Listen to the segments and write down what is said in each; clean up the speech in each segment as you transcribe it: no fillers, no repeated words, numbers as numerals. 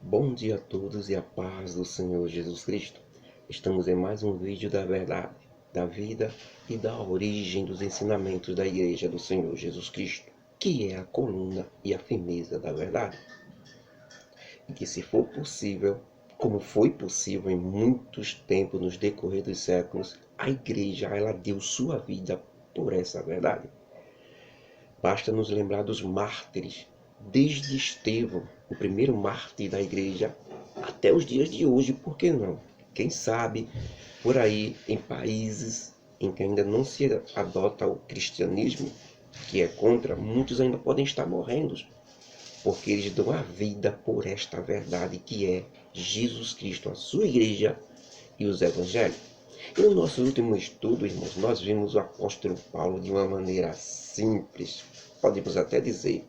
Bom dia a todos e a paz do Senhor Jesus Cristo. Estamos em mais um vídeo da verdade, da vida e da origem dos ensinamentos da Igreja do Senhor Jesus Cristo, que é a coluna e a firmeza da verdade. E que, se for possível, como foi possível em muitos tempos nos decorrer dos séculos, a Igreja ela deu sua vida por essa verdade. Basta nos lembrar dos mártires, desde Estevão, o primeiro mártir da igreja, até os dias de hoje, por que não? Quem sabe, por aí, em países em que ainda não se adota o cristianismo, que é contra, muitos ainda podem estar morrendo, porque eles dão a vida por esta verdade que é Jesus Cristo, a sua igreja e os evangelhos. E no nosso último estudo, irmãos, nós vimos o apóstolo Paulo de uma maneira simples, podemos até dizer,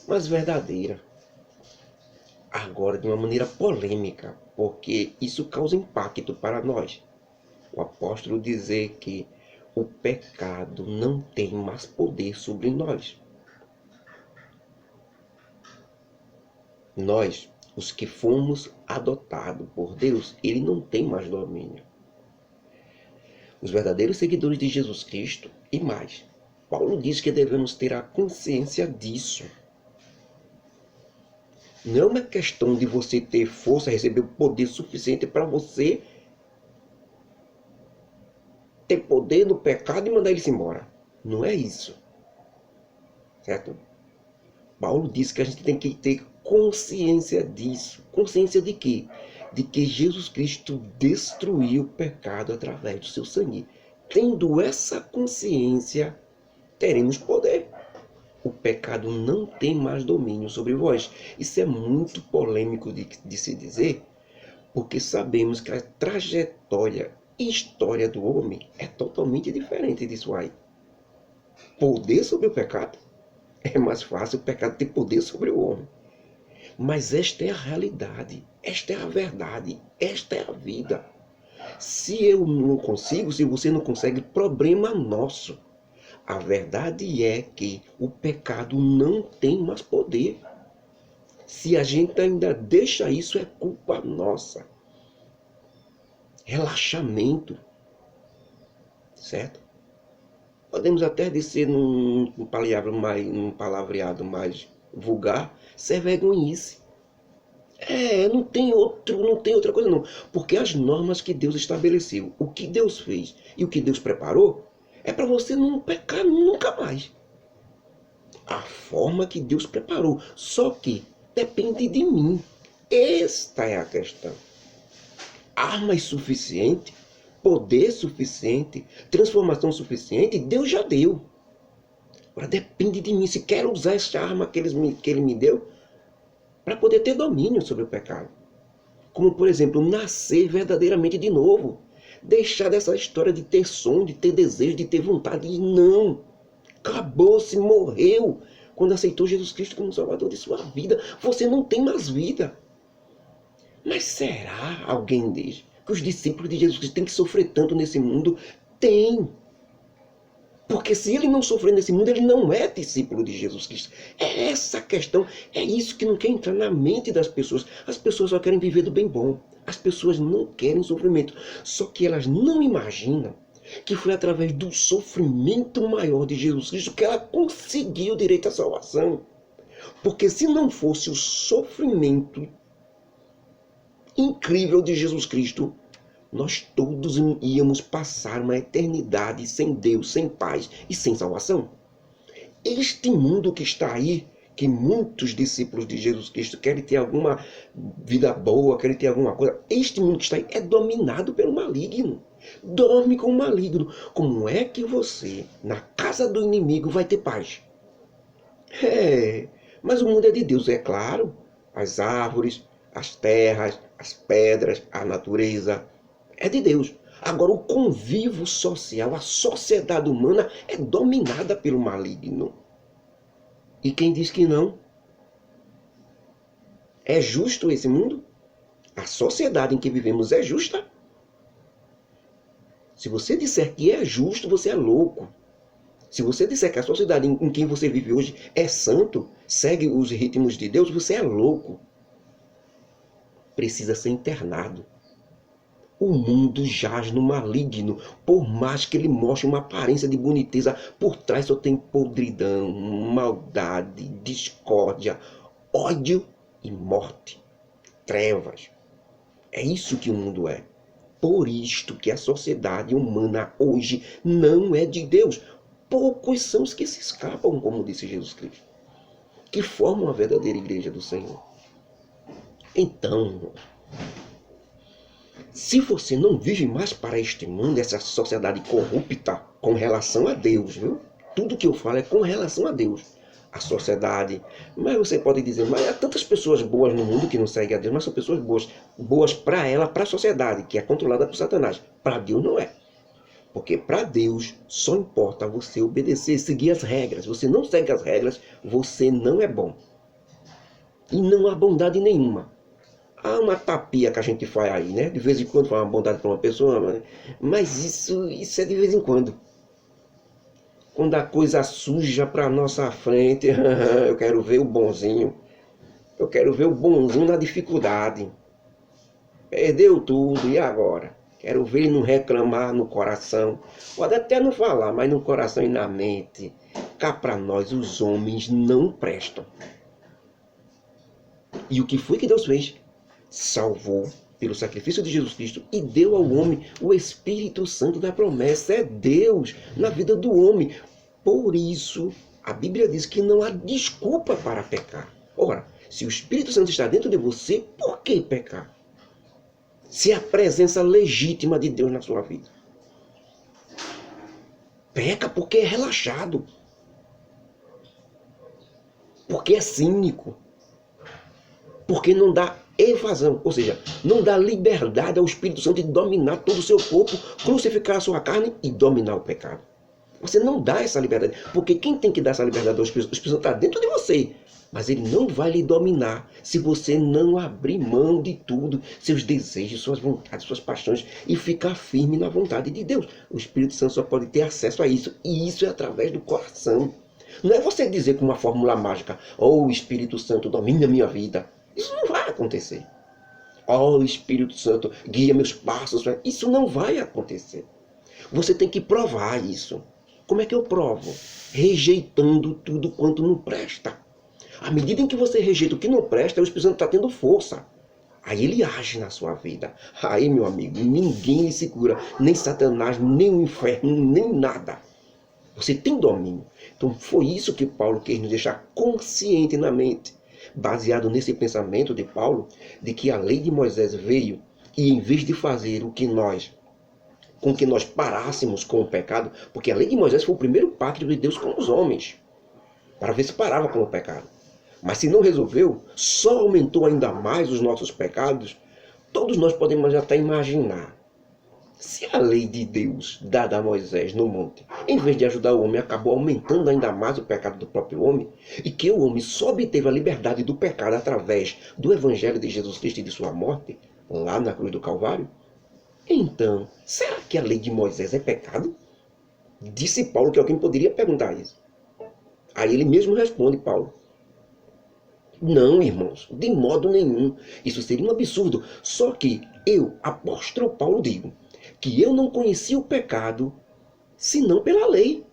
mas verdadeira. Agora, de uma maneira polêmica, porque isso causa impacto para nós. O apóstolo dizer que o pecado não tem mais poder sobre nós. Nós, os que fomos adotados por Deus, ele não tem mais domínio. Os verdadeiros seguidores de Jesus Cristo e mais. Paulo diz que devemos ter a consciência disso. Não é uma questão de você ter força, receber o poder suficiente para você ter poder no pecado e mandar ele embora. Não é isso. Certo? Paulo diz que a gente tem que ter consciência disso. Consciência de quê? De que Jesus Cristo destruiu o pecado através do seu sangue. Tendo essa consciência, teremos poder. O pecado não tem mais domínio sobre vós. Isso é muito polêmico de se dizer, porque sabemos que a trajetória e história do homem é totalmente diferente disso aí. Poder sobre o pecado? É mais fácil o pecado ter poder sobre o homem. Mas esta é a realidade, esta é a verdade, esta é a vida. Se eu não consigo, se você não consegue, problema nosso. A verdade é que o pecado não tem mais poder. Se a gente ainda deixa isso, é culpa nossa. Relaxamento, certo? Podemos até dizer num palavreado mais vulgar, ser vergonhice. Não tem outra coisa não. Porque as normas que Deus estabeleceu, o que Deus fez e o que Deus preparou, é para você não pecar nunca mais. A forma que Deus preparou. Só que depende de mim. Esta é a questão. Armas suficiente, poder suficiente, transformação suficiente, Deus já deu. Agora depende de mim se quero usar essa arma que ele me deu para poder ter domínio sobre o pecado. Como, por exemplo, nascer verdadeiramente de novo. Deixar dessa história de ter sonho, de ter desejo, de ter vontade. Não. Acabou-se, morreu. Quando aceitou Jesus Cristo como Salvador de sua vida, você não tem mais vida. Mas será, alguém diz, que os discípulos de Jesus Cristo têm que sofrer tanto nesse mundo? Tem. Porque se ele não sofrer nesse mundo, ele não é discípulo de Jesus Cristo. É essa a questão. É isso que não quer entrar na mente das pessoas. As pessoas só querem viver do bem bom. As pessoas não querem sofrimento. Só que elas não imaginam que foi através do sofrimento maior de Jesus Cristo que ela conseguiu o direito à salvação. Porque se não fosse o sofrimento incrível de Jesus Cristo, nós todos íamos passar uma eternidade sem Deus, sem paz e sem salvação. Este mundo que está aí, que muitos discípulos de Jesus Cristo querem ter alguma vida boa, querem ter alguma coisa, este mundo que está aí é dominado pelo maligno. Dorme com o maligno. Como é que você, na casa do inimigo, vai ter paz? Mas o mundo é de Deus, é claro. As árvores, as terras, as pedras, a natureza, é de Deus. Agora, o convívio social, a sociedade humana é dominada pelo maligno. E quem diz que não? É justo esse mundo? A sociedade em que vivemos é justa? Se você disser que é justo, você é louco. Se você disser que a sociedade em que você vive hoje é santo, segue os ritmos de Deus, você é louco. precisa ser internado. O mundo jaz no maligno, por mais que ele mostre uma aparência de boniteza, por trás só tem podridão, maldade, discórdia, ódio e morte, trevas. É isso que o mundo é. Por isto que a sociedade humana hoje não é de Deus. Poucos são os que se escapam, como disse Jesus Cristo, que formam a verdadeira igreja do Senhor. Então, se você não vive mais para este mundo, essa sociedade corrupta, com relação a Deus, viu? Tudo que eu falo é com relação a Deus, a sociedade. Mas você pode dizer, mas há tantas pessoas boas no mundo que não seguem a Deus, mas são pessoas boas para ela, para a sociedade, que é controlada por Satanás. Para Deus não é. Porque para Deus só importa você obedecer, seguir as regras. Você não segue as regras, você não é bom. E não há bondade nenhuma. Há uma tapia que a gente faz aí, né? De vez em quando faz uma bondade para uma pessoa, mas isso é de vez em quando. Quando a coisa suja para nossa frente, eu quero ver o bonzinho. Eu quero ver o bonzinho na dificuldade. Perdeu tudo, e agora? Quero ver ele não reclamar no coração. Pode até não falar, mas no coração e na mente. Cá para nós, os homens não prestam. E o que foi que Deus fez? Salvou pelo sacrifício de Jesus Cristo e deu ao homem o Espírito Santo da promessa. É Deus na vida do homem. Por isso, a Bíblia diz que não há desculpa para pecar. Ora, se o Espírito Santo está dentro de você, por que pecar? Se é a presença legítima de Deus na sua vida. Peca porque é relaxado. Porque é cínico. Porque não dá evasão, ou seja, não dá liberdade ao Espírito Santo de dominar todo o seu corpo, crucificar a sua carne e dominar o pecado. Você não dá essa liberdade, porque quem tem que dar essa liberdade ao Espírito Santo está dentro de você, mas ele não vai lhe dominar se você não abrir mão de tudo, seus desejos, suas vontades, suas paixões, e ficar firme na vontade de Deus. O Espírito Santo só pode ter acesso a isso, e isso é através do coração. Não é você dizer com uma fórmula mágica, oh, Espírito Santo, domina a minha vida. Isso não vai acontecer. Oh, Espírito Santo, guia meus passos. Isso não vai acontecer. Você tem que provar isso. Como é que eu provo? Rejeitando tudo quanto não presta. À medida em que você rejeita o que não presta, o Espírito Santo está tendo força. Aí ele age na sua vida. Aí, meu amigo, ninguém lhe segura. Nem Satanás, nem o inferno, nem nada. Você tem domínio. Então foi isso que Paulo quis nos deixar consciente na mente. Baseado nesse pensamento de Paulo, de que a lei de Moisés veio e em vez de fazer com que nós parássemos com o pecado, porque a lei de Moisés foi o primeiro pacto de Deus com os homens, para ver se parava com o pecado. Mas se não resolveu, só aumentou ainda mais os nossos pecados. Todos nós podemos até imaginar. Se a lei de Deus, dada a Moisés no monte, em vez de ajudar o homem, acabou aumentando ainda mais o pecado do próprio homem, e que o homem só obteve a liberdade do pecado através do Evangelho de Jesus Cristo e de sua morte, lá na cruz do Calvário, então, será que a lei de Moisés é pecado? Disse Paulo que alguém poderia perguntar isso. Aí ele mesmo responde, Paulo. Não, irmãos, de modo nenhum. Isso seria um absurdo. Só que eu, apóstolo Paulo, digo que eu não conhecia o pecado senão pela lei.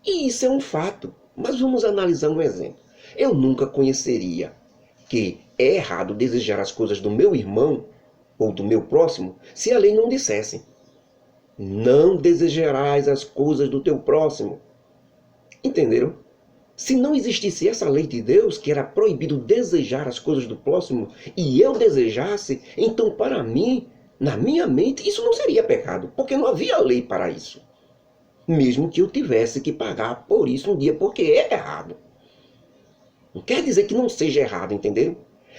E isso é um fato. Mas vamos analisar um exemplo. Eu nunca conheceria que é errado desejar as coisas do meu irmão ou do meu próximo se a lei não dissesse: não desejarás as coisas do teu próximo. Entenderam? Se não existisse essa lei de Deus, que era proibido desejar as coisas do próximo, e eu desejasse, então para mim, na minha mente, isso não seria pecado, porque não havia lei para isso. Mesmo que eu tivesse que pagar por isso um dia, porque é errado. Não quer dizer que não seja errado, entenderam?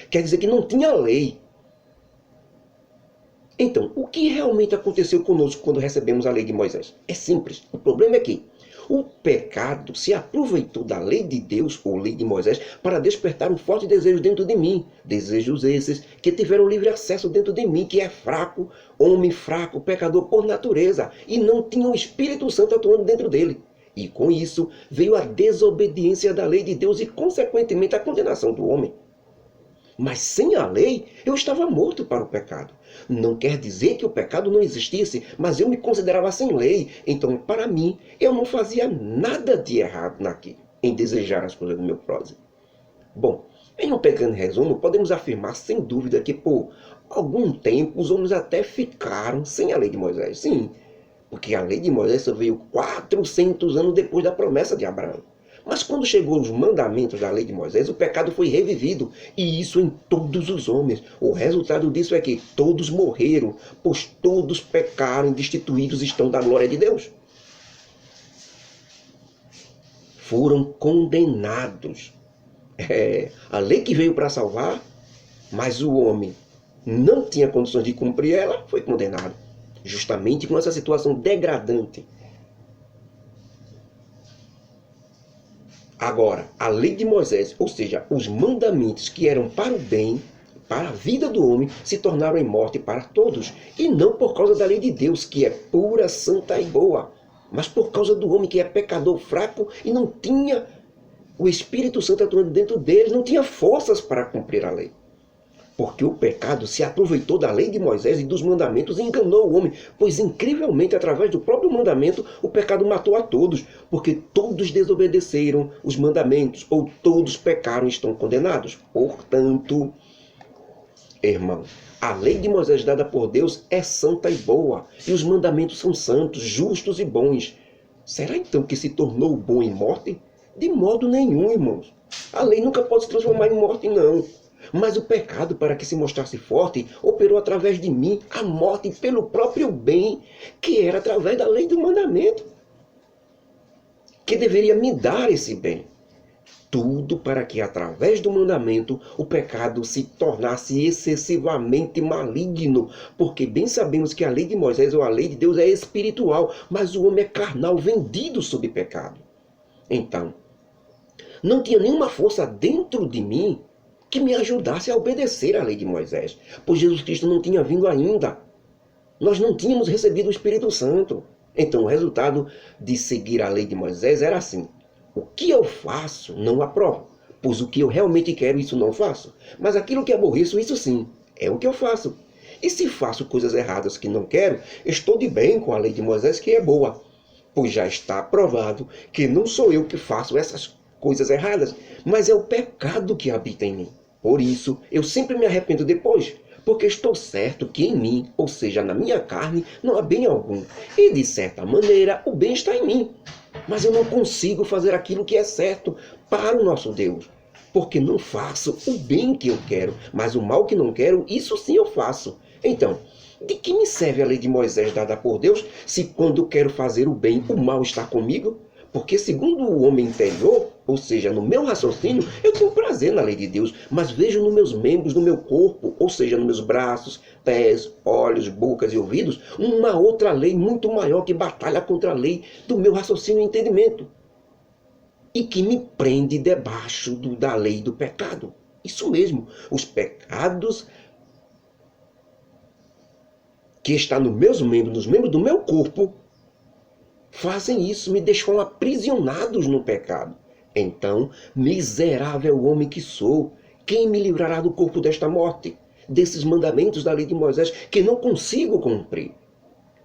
Quer dizer que não tinha lei. Então, o que realmente aconteceu conosco quando recebemos a lei de Moisés? É simples. O problema é que o pecado se aproveitou da lei de Deus, ou lei de Moisés, para despertar um forte desejo dentro de mim. Desejos esses que tiveram livre acesso dentro de mim, que é fraco, homem fraco, pecador por natureza, e não tinha o Espírito Santo atuando dentro dele. E com isso veio a desobediência da lei de Deus e, consequentemente, a condenação do homem. Mas sem a lei, eu estava morto para o pecado. Não quer dizer que o pecado não existisse, mas eu me considerava sem lei. Então, para mim, eu não fazia nada de errado naquilo, em desejar as coisas do meu próximo. Bom, em um pequeno resumo, podemos afirmar sem dúvida que por algum tempo os homens até ficaram sem a lei de Moisés. Sim, porque a lei de Moisés só veio 400 anos depois da promessa de Abraão. Mas quando chegou os mandamentos da lei de Moisés, o pecado foi revivido, e isso em todos os homens. O resultado disso é que todos morreram, pois todos pecaram e destituídos estão da glória de Deus. Foram condenados. A lei que veio para salvar, mas o homem não tinha condições de cumprir ela, foi condenado. Justamente com essa situação degradante. Agora, a lei de Moisés, ou seja, os mandamentos que eram para o bem, para a vida do homem, se tornaram em morte para todos. E não por causa da lei de Deus, que é pura, santa e boa, mas por causa do homem que é pecador, fraco e não tinha o Espírito Santo atuando dentro dele, não tinha forças para cumprir a lei. Porque o pecado se aproveitou da lei de Moisés e dos mandamentos e enganou o homem, pois incrivelmente, através do próprio mandamento, o pecado matou a todos, porque todos desobedeceram os mandamentos, ou todos pecaram e estão condenados. Portanto, irmão, a lei de Moisés dada por Deus é santa e boa, e os mandamentos são santos, justos e bons. Será então que se tornou bom em morte? De modo nenhum, irmãos. A lei nunca pode se transformar em morte, não. Mas o pecado, para que se mostrasse forte, operou através de mim a morte pelo próprio bem, que era através da lei do mandamento, que deveria me dar esse bem. Tudo para que, através do mandamento, o pecado se tornasse excessivamente maligno, porque bem sabemos que a lei de Moisés ou a lei de Deus é espiritual, mas o homem é carnal, vendido sob pecado. Então, não tinha nenhuma força dentro de mim que me ajudasse a obedecer à lei de Moisés, pois Jesus Cristo não tinha vindo ainda. Nós não tínhamos recebido o Espírito Santo. Então o resultado de seguir a lei de Moisés era assim: o que eu faço não aprovo, pois o que eu realmente quero, isso não faço. Mas aquilo que aborreço, isso sim, é o que eu faço. E se faço coisas erradas que não quero, estou de bem com a lei de Moisés, que é boa, pois já está provado que não sou eu que faço essas coisas erradas, mas é o pecado que habita em mim. Por isso, eu sempre me arrependo depois, porque estou certo que em mim, ou seja, na minha carne, não há bem algum. E de certa maneira, o bem está em mim. Mas eu não consigo fazer aquilo que é certo para o nosso Deus, porque não faço o bem que eu quero, mas o mal que não quero, isso sim eu faço. Então, de que me serve a lei de Moisés dada por Deus, se quando quero fazer o bem, o mal está comigo? Porque segundo o homem interior, ou seja, no meu raciocínio, eu tenho prazer na lei de Deus, mas vejo nos meus membros, no meu corpo, ou seja, nos meus braços, pés, olhos, bocas e ouvidos, uma outra lei muito maior que batalha contra a lei do meu raciocínio e entendimento, e que me prende debaixo da lei do pecado. Isso mesmo, os pecados que estão nos meus membros, nos membros do meu corpo, fazem isso, me deixam aprisionados no pecado. Então, miserável homem que sou, quem me livrará do corpo desta morte? Desses mandamentos da lei de Moisés que não consigo cumprir.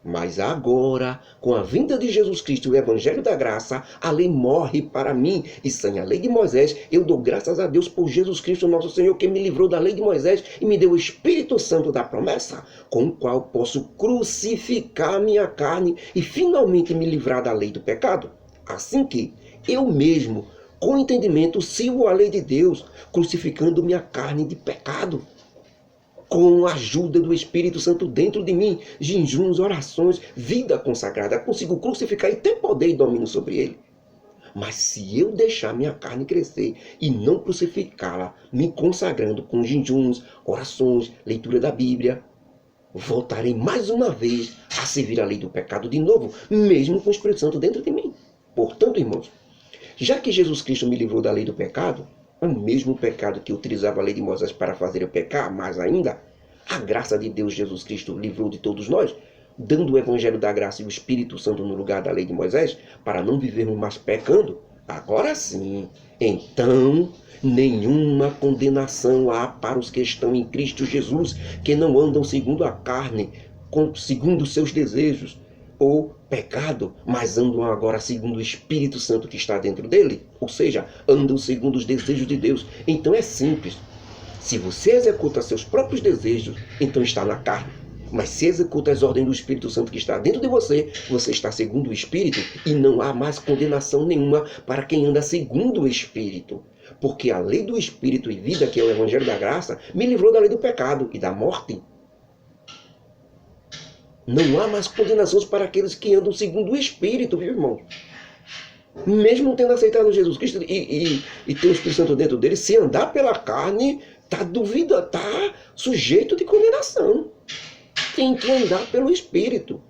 Mas agora, com a vinda de Jesus Cristo e o Evangelho da Graça, a lei morre para mim. E sem a lei de Moisés, eu dou graças a Deus por Jesus Cristo, nosso Senhor, que me livrou da lei de Moisés e me deu o Espírito Santo da promessa, com o qual posso crucificar a minha carne e finalmente me livrar da lei do pecado. Assim que eu mesmo, com entendimento, sigo a lei de Deus, crucificando minha carne de pecado, com a ajuda do Espírito Santo dentro de mim, jejuns, orações, vida consagrada, consigo crucificar e ter poder e domínio sobre ele. Mas se eu deixar minha carne crescer e não crucificá-la, me consagrando com jejuns, orações, leitura da Bíblia, voltarei mais uma vez a servir a lei do pecado de novo, mesmo com o Espírito Santo dentro de mim. Portanto, irmãos, já que Jesus Cristo me livrou da lei do pecado, o mesmo pecado que utilizava a lei de Moisés para fazer eu pecar, mais ainda, a graça de Deus Jesus Cristo livrou de todos nós, dando o Evangelho da Graça e o Espírito Santo no lugar da lei de Moisés, para não vivermos mais pecando, Agora sim, então nenhuma condenação há para os que estão em Cristo Jesus, que não andam segundo a carne, segundo seus desejos, ou pecado, mas andam agora segundo o Espírito Santo que está dentro dele, ou seja, andam segundo os desejos de Deus. Então é simples. Se você executa seus próprios desejos, então está na carne. Mas se executa as ordens do Espírito Santo que está dentro de você, você está segundo o Espírito e não há mais condenação nenhuma para quem anda segundo o Espírito. Porque a lei do Espírito e vida, que é o Evangelho da Graça, me livrou da lei do pecado e da morte. Não há mais condenações para aqueles que andam segundo o Espírito, viu, irmão? Mesmo tendo aceitado Jesus Cristo e ter o Espírito Santo dentro dele, se andar pela carne, está sujeito de condenação. Tem que andar pelo Espírito.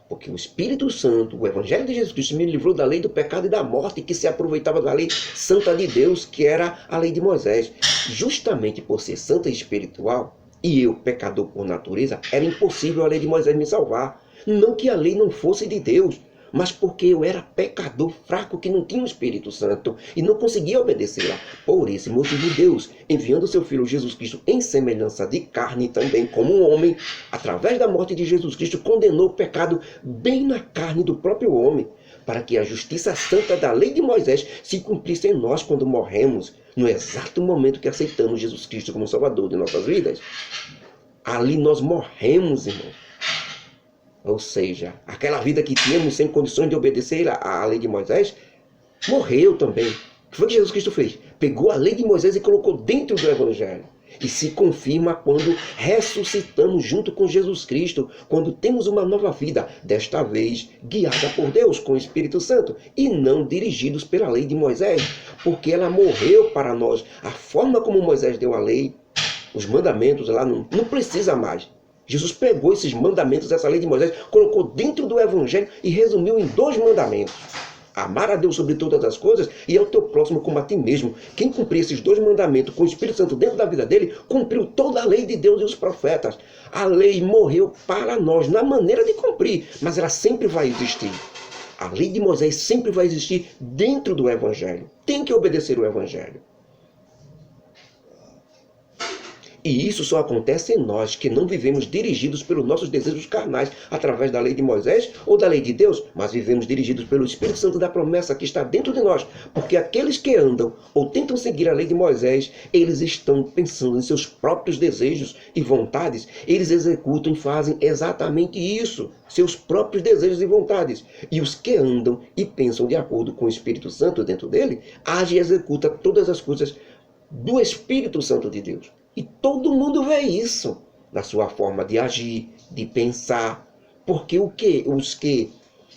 Porque o Espírito Santo, o Evangelho de Jesus Cristo, me livrou da lei do pecado e da morte, que se aproveitava da lei santa de Deus, que era a lei de Moisés. Justamente por ser santa e espiritual, e eu, pecador por natureza, era impossível a lei de Moisés me salvar. Não que a lei não fosse de Deus, mas porque eu era pecador fraco que não tinha o Espírito Santo e não conseguia obedecê-la. Por esse motivo, Deus, enviando seu Filho Jesus Cristo em semelhança de carne também como um homem, através da morte de Jesus Cristo, condenou o pecado bem na carne do próprio homem, para que a justiça santa da lei de Moisés se cumprisse em nós quando morremos, no exato momento que aceitamos Jesus Cristo como Salvador de nossas vidas. Ali nós morremos, irmão. Ou seja, aquela vida que tínhamos sem condições de obedecer à lei de Moisés, morreu também. O que foi que Jesus Cristo fez? Pegou a lei de Moisés e colocou dentro do Evangelho. E se confirma quando ressuscitamos junto com Jesus Cristo, quando temos uma nova vida, desta vez guiada por Deus com o Espírito Santo, e não dirigidos pela lei de Moisés, porque ela morreu para nós. A forma como Moisés deu a lei, os mandamentos lá, não precisa mais. Jesus pegou esses mandamentos, essa lei de Moisés, colocou dentro do Evangelho e resumiu em 2 mandamentos. Amar a Deus sobre todas as coisas e ao teu próximo como a ti mesmo. Quem cumprir esses 2 mandamentos com o Espírito Santo dentro da vida dele, cumpriu toda a lei de Deus e os profetas. A lei morreu para nós, na maneira de cumprir, mas ela sempre vai existir. A lei de Moisés sempre vai existir dentro do Evangelho. Tem que obedecer o Evangelho. E isso só acontece em nós, que não vivemos dirigidos pelos nossos desejos carnais, através da lei de Moisés ou da lei de Deus, mas vivemos dirigidos pelo Espírito Santo da promessa que está dentro de nós. Porque aqueles que andam ou tentam seguir a lei de Moisés, eles estão pensando em seus próprios desejos e vontades. Eles executam e fazem exatamente isso, seus próprios desejos e vontades. E os que andam e pensam de acordo com o Espírito Santo dentro dele, age e executa todas as coisas do Espírito Santo de Deus. E todo mundo vê isso na sua forma de agir, de pensar. Porque os que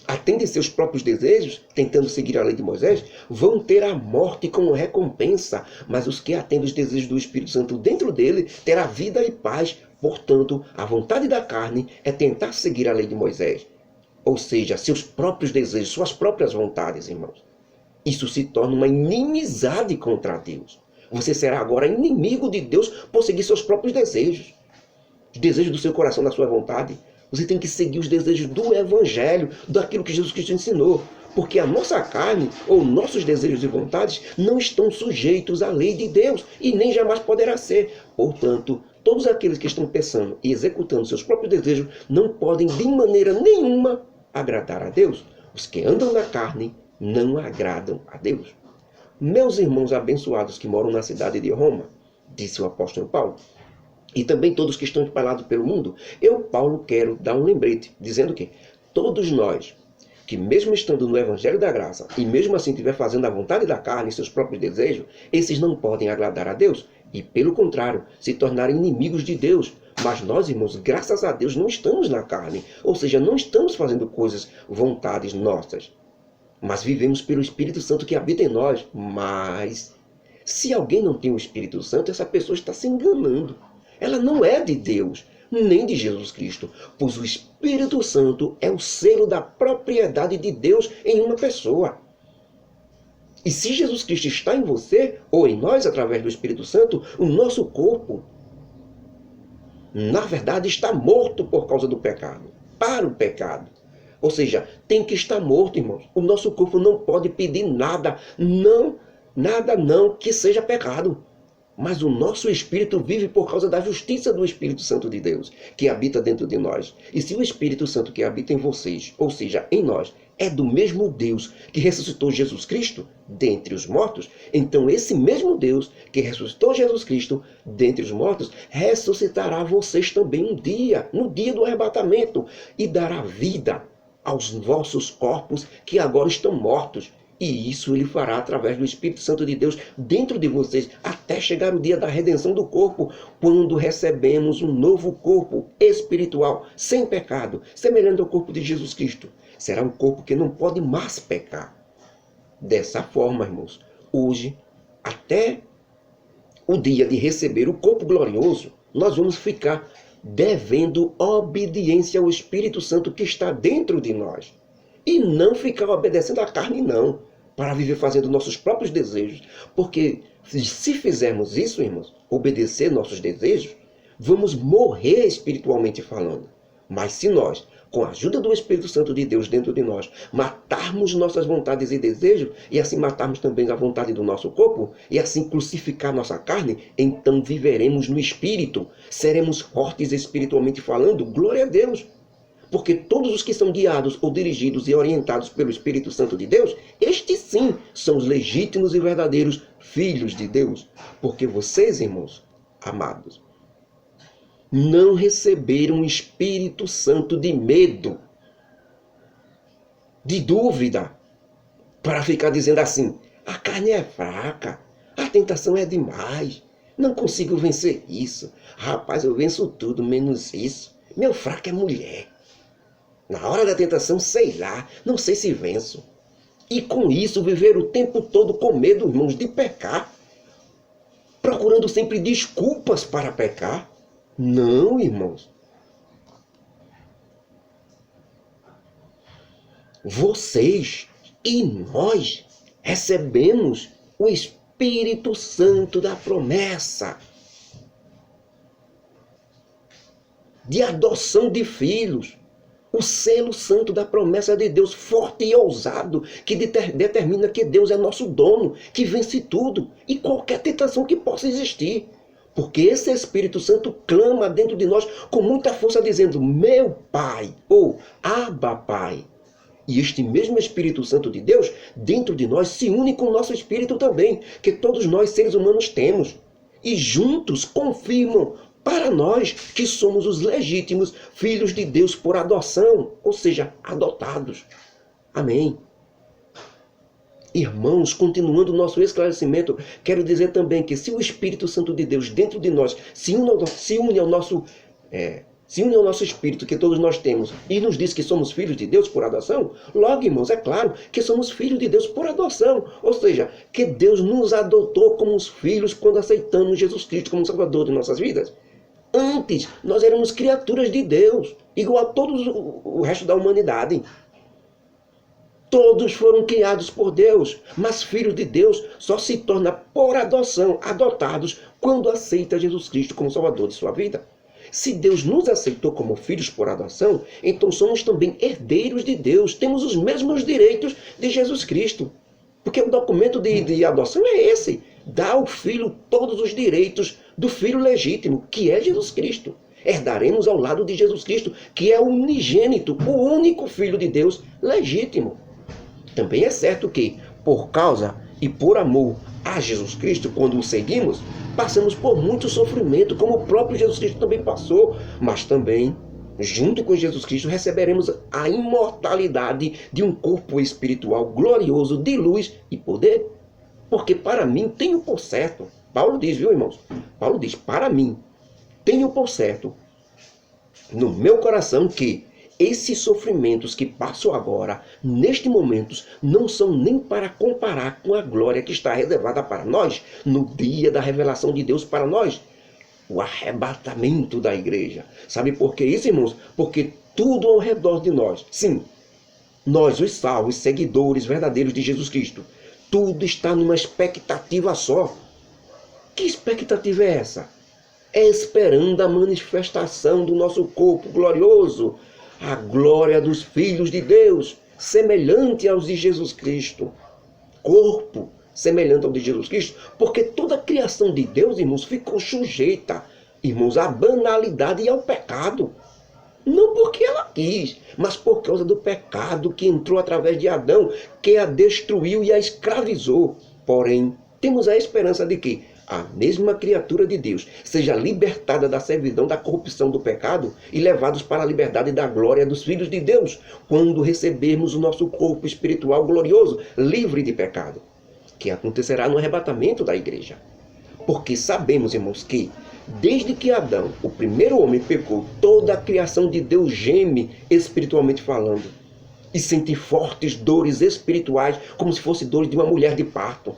atendem seus próprios desejos, tentando seguir a lei de Moisés, vão ter a morte como recompensa. Mas os que atendem os desejos do Espírito Santo dentro dele, terá vida e paz. Portanto, a vontade da carne é tentar seguir a lei de Moisés. Ou seja, seus próprios desejos, suas próprias vontades, irmãos. Isso se torna uma inimizade contra Deus. Você será agora inimigo de Deus por seguir seus próprios desejos. Os desejos do seu coração, da sua vontade. Você tem que seguir os desejos do Evangelho, daquilo que Jesus Cristo ensinou. Porque a nossa carne, ou nossos desejos e vontades, não estão sujeitos à lei de Deus e nem jamais poderá ser. Portanto, todos aqueles que estão pensando e executando seus próprios desejos não podem de maneira nenhuma agradar a Deus. Os que andam na carne não agradam a Deus. Meus irmãos abençoados que moram na cidade de Roma, disse o apóstolo Paulo, e também todos que estão espalhados pelo mundo, eu, Paulo, quero dar um lembrete, dizendo que todos nós, que mesmo estando no Evangelho da Graça, e mesmo assim estiver fazendo a vontade da carne e seus próprios desejos, esses não podem agradar a Deus, e pelo contrário, se tornarem inimigos de Deus. Mas nós, irmãos, graças a Deus, não estamos na carne, ou seja, não estamos fazendo coisas, vontades nossas. Mas vivemos pelo Espírito Santo que habita em nós. Mas, se alguém não tem o Espírito Santo, essa pessoa está se enganando. Ela não é de Deus, nem de Jesus Cristo. Pois o Espírito Santo é o selo da propriedade de Deus em uma pessoa. E se Jesus Cristo está em você, ou em nós, através do Espírito Santo, o nosso corpo, na verdade, está morto por causa do pecado. Para o pecado. Ou seja, tem que estar morto, irmãos. O nosso corpo não pode pedir nada, não, nada não que seja pecado. Mas o nosso espírito vive por causa da justiça do Espírito Santo de Deus, que habita dentro de nós. E se o Espírito Santo que habita em vocês, ou seja, em nós, é do mesmo Deus que ressuscitou Jesus Cristo dentre os mortos, então esse mesmo Deus que ressuscitou Jesus Cristo dentre os mortos, ressuscitará vocês também um dia, no dia do arrebatamento, e dará vida aos vossos corpos que agora estão mortos. E isso ele fará através do Espírito Santo de Deus dentro de vocês, até chegar o dia da redenção do corpo, quando recebemos um novo corpo espiritual, sem pecado, semelhante ao corpo de Jesus Cristo. Será um corpo que não pode mais pecar. Dessa forma, irmãos, hoje, até o dia de receber o corpo glorioso, nós vamos ficar devendo obediência ao Espírito Santo que está dentro de nós. E não ficar obedecendo à carne, não, para viver fazendo nossos próprios desejos. Porque se fizermos isso, irmãos, obedecer nossos desejos, vamos morrer espiritualmente falando. Mas se nós, com a ajuda do Espírito Santo de Deus dentro de nós, matarmos nossas vontades e desejos, e assim matarmos também a vontade do nosso corpo, e assim crucificar nossa carne, então viveremos no Espírito, seremos fortes espiritualmente falando, glória a Deus. Porque todos os que são guiados ou dirigidos e orientados pelo Espírito Santo de Deus, estes sim são os legítimos e verdadeiros filhos de Deus. Porque vocês, irmãos amados, não receberam o Espírito Santo de medo, de dúvida, para ficar dizendo assim: a carne é fraca, a tentação é demais, não consigo vencer isso. Rapaz, eu venço tudo menos isso. Meu fraco é mulher. Na hora da tentação, sei lá, não sei se venço. E com isso, viver o tempo todo com medo, irmãos, de pecar. Procurando sempre desculpas para pecar. Não, irmãos. Vocês e nós recebemos o Espírito Santo da promessa de adoção de filhos. O selo santo da promessa de Deus, forte e ousado, que determina que Deus é nosso dono, que vence tudo e qualquer tentação que possa existir. Porque esse Espírito Santo clama dentro de nós com muita força, dizendo: meu Pai, ou Abba Pai. E este mesmo Espírito Santo de Deus, dentro de nós, se une com o nosso espírito também, que todos nós, seres humanos, temos. E juntos confirmam para nós que somos os legítimos filhos de Deus por adoção, ou seja, adotados. Amém. Irmãos, continuando o nosso esclarecimento, quero dizer também que se o Espírito Santo de Deus dentro de nós se une ao nosso espírito que todos nós temos e nos diz que somos filhos de Deus por adoção, logo, irmãos, é claro que somos filhos de Deus por adoção. Ou seja, que Deus nos adotou como os filhos quando aceitamos Jesus Cristo como Salvador de nossas vidas. Antes, nós éramos criaturas de Deus, igual a todos o resto da humanidade. Todos foram criados por Deus, mas filhos de Deus só se torna por adoção, adotados, quando aceita Jesus Cristo como Salvador de sua vida. Se Deus nos aceitou como filhos por adoção, então somos também herdeiros de Deus, temos os mesmos direitos de Jesus Cristo. Porque o documento de adoção é esse: dá ao filho todos os direitos do filho legítimo, que é Jesus Cristo. Herdaremos ao lado de Jesus Cristo, que é o unigênito, o único filho de Deus legítimo. Também é certo que, por causa e por amor a Jesus Cristo, quando o seguimos, passamos por muito sofrimento, como o próprio Jesus Cristo também passou, mas também, junto com Jesus Cristo, receberemos a imortalidade de um corpo espiritual glorioso de luz e poder. Porque para mim tenho por certo, Paulo diz, viu, irmãos? Paulo diz: para mim tenho por certo no meu coração que esses sofrimentos que passo agora, neste momento, não são nem para comparar com a glória que está reservada para nós no dia da revelação de Deus para nós. O arrebatamento da igreja. Sabe por que isso, irmãos? Porque tudo ao redor de nós, sim, nós, os salvos, seguidores verdadeiros de Jesus Cristo, tudo está numa expectativa só. Que expectativa é essa? É esperando a manifestação do nosso corpo glorioso. a glória dos filhos de Deus, semelhante aos de Jesus Cristo. Corpo semelhante ao de Jesus Cristo, porque toda a criação de Deus, irmãos, ficou sujeita, irmãos, à banalidade e ao pecado. Não porque ela quis, mas por causa do pecado que entrou através de Adão, que a destruiu e a escravizou. Porém, temos a esperança de que a mesma criatura de Deus seja libertada da servidão da corrupção do pecado e levados para a liberdade da glória dos filhos de Deus, quando recebermos o nosso corpo espiritual glorioso, livre de pecado, que acontecerá no arrebatamento da igreja. Porque sabemos, irmãos, que desde que Adão, o primeiro homem, pecou, toda a criação de Deus geme espiritualmente falando e sente fortes dores espirituais, como se fossem dores de uma mulher de parto.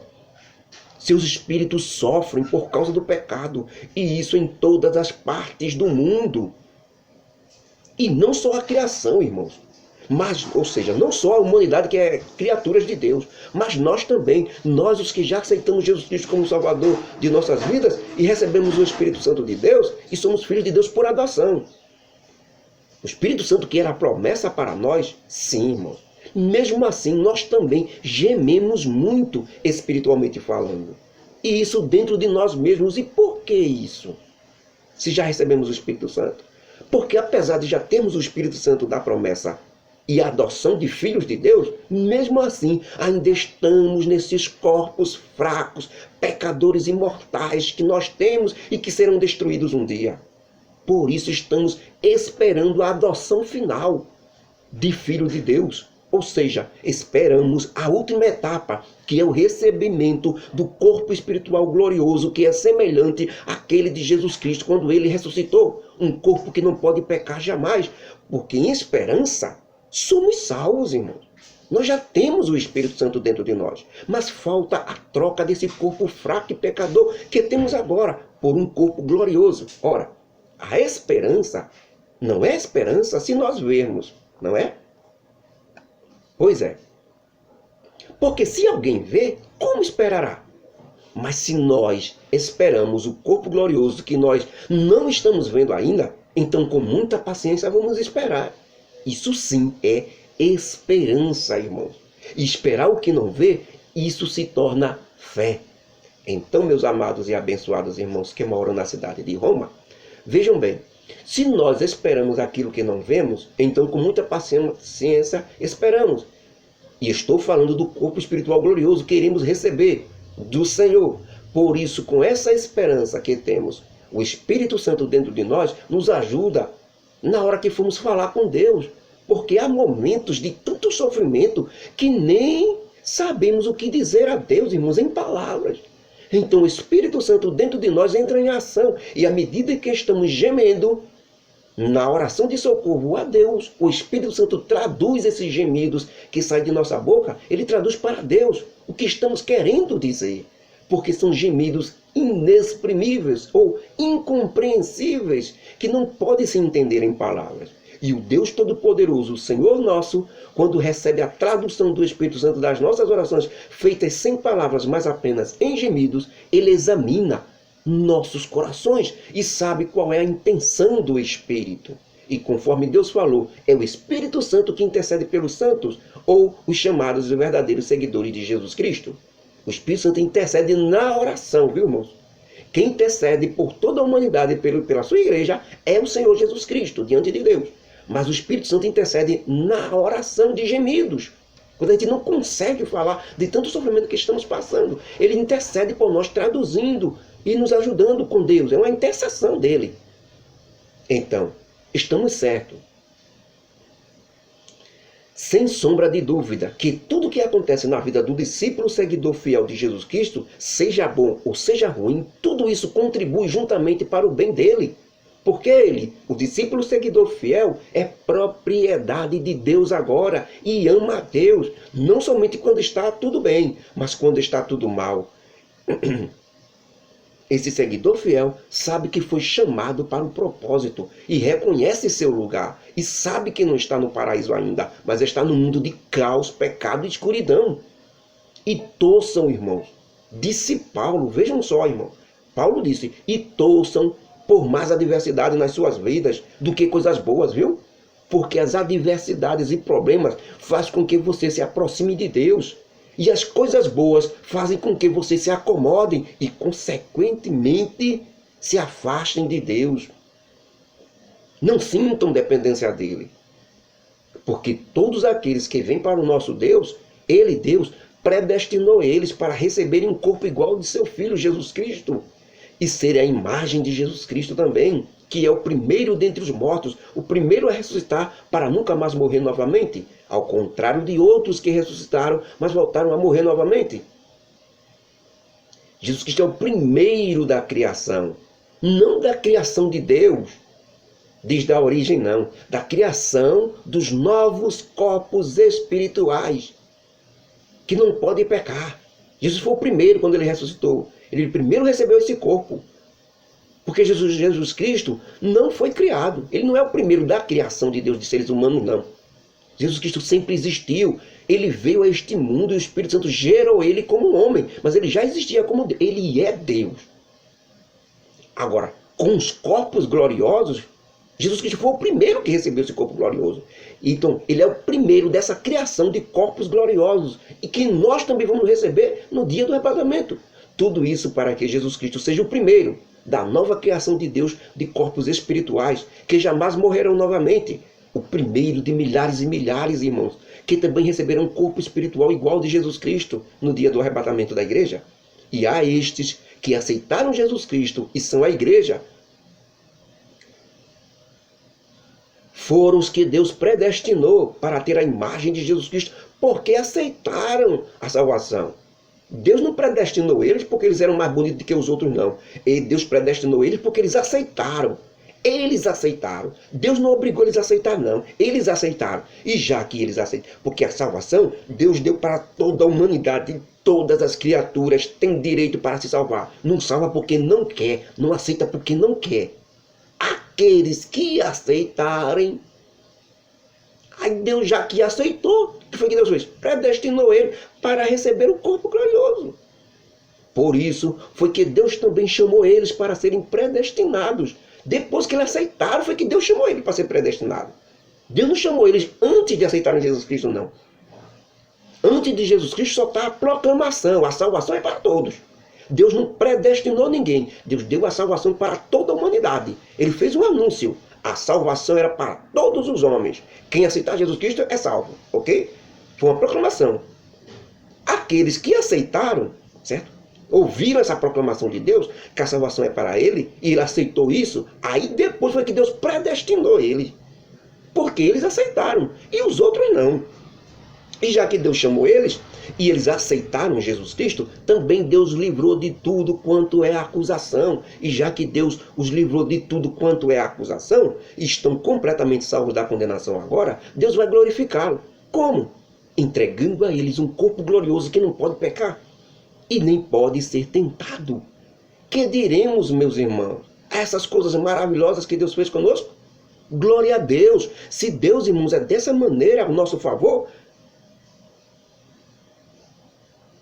Seus espíritos sofrem por causa do pecado, e isso em todas as partes do mundo. E não só a criação, irmãos, mas, ou seja, não só a humanidade que é criaturas de Deus, mas nós também, nós os que já aceitamos Jesus Cristo como Salvador de nossas vidas e recebemos o Espírito Santo de Deus e somos filhos de Deus por adoção. O Espírito Santo que era a promessa para nós, sim, irmãos. Mesmo assim, nós também gememos muito espiritualmente falando. E isso dentro de nós mesmos. E por que isso? Se já recebemos o Espírito Santo. Porque apesar de já termos o Espírito Santo da promessa e a adoção de filhos de Deus, mesmo assim, ainda estamos nesses corpos fracos, pecadores imortais que nós temos e que serão destruídos um dia. Por isso estamos esperando a adoção final de filho de Deus. Ou seja, esperamos a última etapa, que é o recebimento do corpo espiritual glorioso, que é semelhante àquele de Jesus Cristo, quando ele ressuscitou. Um corpo que não pode pecar jamais, porque em esperança somos salvos, irmãos. Nós já temos o Espírito Santo dentro de nós, mas falta a troca desse corpo fraco e pecador que temos agora, por um corpo glorioso. Ora, a esperança não é esperança se nós vermos, não é? Pois é. Porque se alguém vê, como esperará? Mas se nós esperamos o corpo glorioso que nós não estamos vendo ainda, então com muita paciência vamos esperar. Isso sim é esperança, irmãos. E esperar o que não vê, isso se torna fé. Então, meus amados e abençoados irmãos que moram na cidade de Roma, vejam bem, se nós esperamos aquilo que não vemos, então com muita paciência esperamos. E estou falando do corpo espiritual glorioso que iremos receber do Senhor. Por isso, com essa esperança que temos, o Espírito Santo dentro de nós nos ajuda na hora que formos falar com Deus. Porque há momentos de tanto sofrimento que nem sabemos o que dizer a Deus, irmãos, em palavras. Então o Espírito Santo dentro de nós entra em ação. E à medida que estamos gemendo, na oração de socorro a Deus, o Espírito Santo traduz esses gemidos que saem de nossa boca, ele traduz para Deus o que estamos querendo dizer. Porque são gemidos inexprimíveis ou incompreensíveis, que não podem se entender em palavras. E o Deus Todo-Poderoso, o Senhor nosso, quando recebe a tradução do Espírito Santo das nossas orações, feitas sem palavras, mas apenas em gemidos, ele examina nossos corações e sabe qual é a intenção do Espírito. E conforme Deus falou, é o Espírito Santo que intercede pelos santos ou os chamados e verdadeiros seguidores de Jesus Cristo. O Espírito Santo intercede na oração, viu, irmãos? Quem intercede por toda a humanidade pela sua igreja é o Senhor Jesus Cristo, diante de Deus. Mas o Espírito Santo intercede na oração de gemidos. Quando a gente não consegue falar de tanto sofrimento que estamos passando, ele intercede por nós, traduzindo e nos ajudando com Deus. É uma intercessão dele. Então, estamos certos, sem sombra de dúvida, que tudo que acontece na vida do discípulo seguidor fiel de Jesus Cristo, seja bom ou seja ruim, tudo isso contribui juntamente para o bem dele. Porque ele, o discípulo seguidor fiel, é propriedade de Deus agora e ama a Deus, não somente quando está tudo bem, mas quando está tudo mal. Esse seguidor fiel sabe que foi chamado para um propósito e reconhece seu lugar e sabe que não está no paraíso ainda, mas está no mundo de caos, pecado e escuridão. E torçam, irmãos, disse Paulo, vejam só, irmão, Paulo disse, e torçam por mais adversidade nas suas vidas do que coisas boas, viu? Porque as adversidades e problemas fazem com que você se aproxime de Deus. E as coisas boas fazem com que você se acomodem e, consequentemente, se afastem de Deus. Não sintam dependência dele. Porque todos aqueles que vêm para o nosso Deus, ele, Deus, predestinou eles para receberem um corpo igual ao de seu Filho, Jesus Cristo. E serem a imagem de Jesus Cristo também, que é o primeiro dentre os mortos, o primeiro a ressuscitar para nunca mais morrer novamente, ao contrário de outros que ressuscitaram, mas voltaram a morrer novamente. Jesus Cristo é o primeiro da criação, não da criação de Deus, diz da origem não, da criação dos novos corpos espirituais, que não podem pecar. Jesus foi o primeiro quando ele ressuscitou. Ele primeiro recebeu esse corpo. Porque Jesus Cristo não foi criado. Ele não é o primeiro da criação de Deus, de seres humanos, não. Jesus Cristo sempre existiu. Ele veio a este mundo e o Espírito Santo gerou ele como um homem. Mas ele já existia como Deus. Ele é Deus. Agora, com os corpos gloriosos, Jesus Cristo foi o primeiro que recebeu esse corpo glorioso. Então, ele é o primeiro dessa criação de corpos gloriosos. E que nós também vamos receber no dia do arrebatamento. Tudo isso para que Jesus Cristo seja o primeiro da nova criação de Deus de corpos espirituais que jamais morrerão novamente. O primeiro de milhares e milhares, irmãos, que também receberão um corpo espiritual igual ao de Jesus Cristo no dia do arrebatamento da igreja. E há estes que aceitaram Jesus Cristo e são a igreja. Foram os que Deus predestinou para ter a imagem de Jesus Cristo, porque aceitaram a salvação. Deus não predestinou eles porque eles eram mais bonitos do que os outros, não. E Deus predestinou eles porque eles aceitaram. Eles aceitaram. Deus não obrigou eles a aceitar, não. Eles aceitaram. E já que eles aceitaram, porque a salvação Deus deu para toda a humanidade. Todas as criaturas têm direito para se salvar. Não salva porque não quer. Não aceita porque não quer. Aqueles que aceitarem, aí Deus, já que aceitou, o que foi que Deus fez? Predestinou ele para receber o corpo glorioso. Por isso foi que Deus também chamou eles para serem predestinados. Depois que eles aceitaram, foi que Deus chamou eles para ser predestinado. Deus não chamou eles antes de aceitarem Jesus Cristo, não. Antes de Jesus Cristo só está a proclamação. A salvação é para todos. Deus não predestinou ninguém. Deus deu a salvação para toda a humanidade. Ele fez um anúncio. A salvação era para todos os homens. Quem aceitar Jesus Cristo é salvo. Ok? Foi uma proclamação. Aqueles que aceitaram, certo? Ouviram essa proclamação de Deus, que a salvação é para ele, e ele aceitou isso, aí depois foi que Deus predestinou ele. Porque eles aceitaram. E os outros não. E já que Deus chamou eles, e eles aceitaram Jesus Cristo, também Deus livrou de tudo quanto é acusação. E já que Deus os livrou de tudo quanto é acusação, e estão completamente salvos da condenação agora, Deus vai glorificá-lo. Como? Entregando a eles um corpo glorioso que não pode pecar e nem pode ser tentado. Que diremos, meus irmãos, a essas coisas maravilhosas que Deus fez conosco? Glória a Deus! Se Deus, irmãos, é dessa maneira a nosso favor,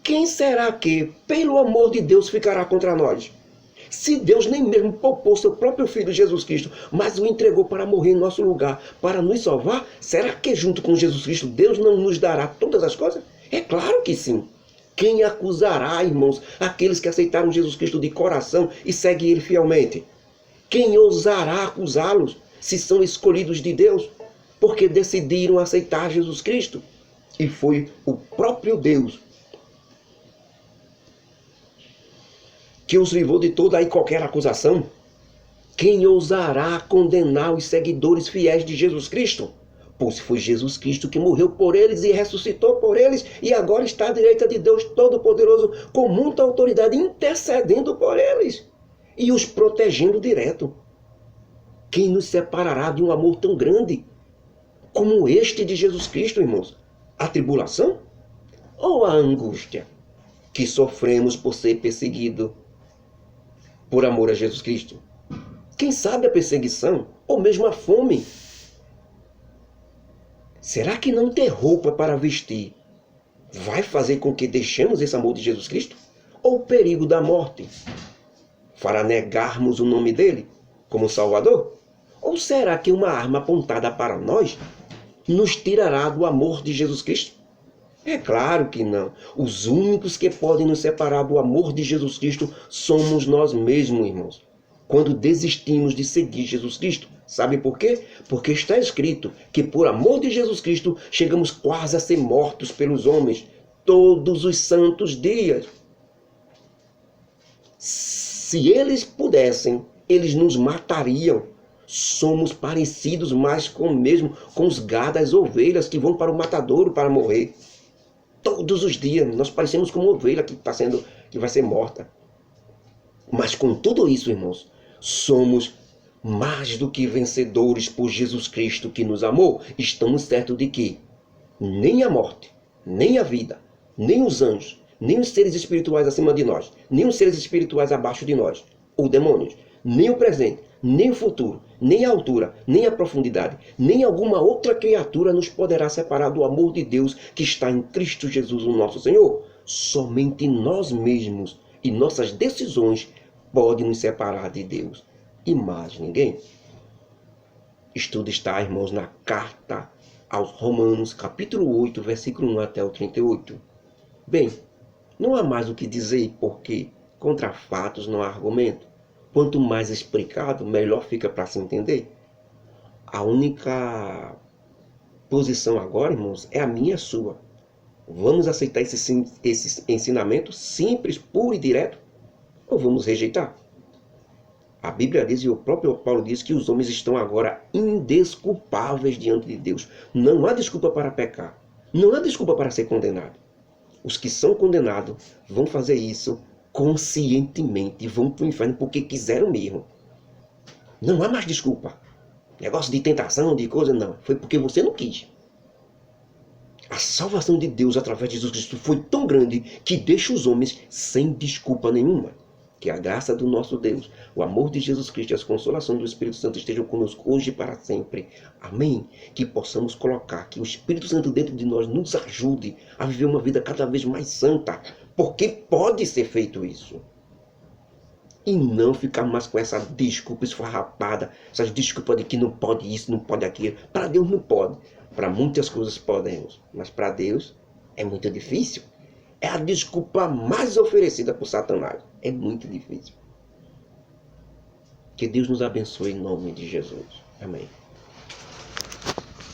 quem será que, pelo amor de Deus, ficará contra nós? Se Deus nem mesmo poupou seu próprio Filho Jesus Cristo, mas o entregou para morrer em nosso lugar, para nos salvar, será que junto com Jesus Cristo Deus não nos dará todas as coisas? É claro que sim. Quem acusará, irmãos, aqueles que aceitaram Jesus Cristo de coração e seguem Ele fielmente? Quem ousará acusá-los se são escolhidos de Deus? Porque decidiram aceitar Jesus Cristo. E foi o próprio Deus que os livrou de toda e qualquer acusação. Quem ousará condenar os seguidores fiéis de Jesus Cristo? Pois foi Jesus Cristo que morreu por eles e ressuscitou por eles e agora está à direita de Deus Todo-Poderoso com muita autoridade intercedendo por eles e os protegendo direto. Quem nos separará de um amor tão grande como este de Jesus Cristo, irmãos? A tribulação ou a angústia que sofremos por ser perseguido por amor a Jesus Cristo? Quem sabe a perseguição ou mesmo a fome? Será que não ter roupa para vestir vai fazer com que deixemos esse amor de Jesus Cristo? Ou o perigo da morte fará negarmos o nome dele como Salvador? Ou será que uma arma apontada para nós nos tirará do amor de Jesus Cristo? É claro que não. Os únicos que podem nos separar do amor de Jesus Cristo somos nós mesmos, irmãos. Quando desistimos de seguir Jesus Cristo. Sabe por quê? Porque está escrito que por amor de Jesus Cristo chegamos quase a ser mortos pelos homens todos os santos dias. Se eles pudessem, eles nos matariam. Somos parecidos mais com os gados, as ovelhas que vão para o matadouro para morrer. Todos os dias nós parecemos como ovelha que vai ser morta. Mas com tudo isso, irmãos, somos mais do que vencedores por Jesus Cristo que nos amou. Estamos certos de que nem a morte, nem a vida, nem os anjos, nem os seres espirituais acima de nós, nem os seres espirituais abaixo de nós, ou demônios, nem o presente, nem o futuro, nem a altura, nem a profundidade, nem alguma outra criatura nos poderá separar do amor de Deus que está em Cristo Jesus, o nosso Senhor. Somente nós mesmos e nossas decisões podem nos separar de Deus. E mais ninguém. Isto está, irmãos, na carta aos Romanos, capítulo 8, versículo 1 até o 38. Bem, não há mais o que dizer, porque contra fatos não há argumento. Quanto mais explicado, melhor fica para se entender. A única posição agora, irmãos, é a minha e a sua. Vamos aceitar esse ensinamento simples, puro e direto? Ou vamos rejeitar? A Bíblia diz, e o próprio Paulo diz, que os homens estão agora indesculpáveis diante de Deus. Não há desculpa para pecar. Não há desculpa para ser condenado. Os que são condenados vão fazer isso conscientemente, vão para o inferno porque quiseram mesmo. Não há mais desculpa. Negócio de tentação, de coisa, não. Foi porque você não quis. A salvação de Deus através de Jesus Cristo foi tão grande que deixa os homens sem desculpa nenhuma. Que a graça do nosso Deus, o amor de Jesus Cristo e as consolações do Espírito Santo estejam conosco hoje e para sempre. Amém? Que possamos colocar, que o Espírito Santo dentro de nós nos ajude a viver uma vida cada vez mais santa. Porque pode ser feito isso. E não ficar mais com essa desculpa esfarrapada, essas desculpas de que não pode isso, não pode aquilo. Para Deus não pode. Para muitas coisas podemos. Mas para Deus é muito difícil. É a desculpa mais oferecida por Satanás. É muito difícil. Que Deus nos abençoe em nome de Jesus. Amém.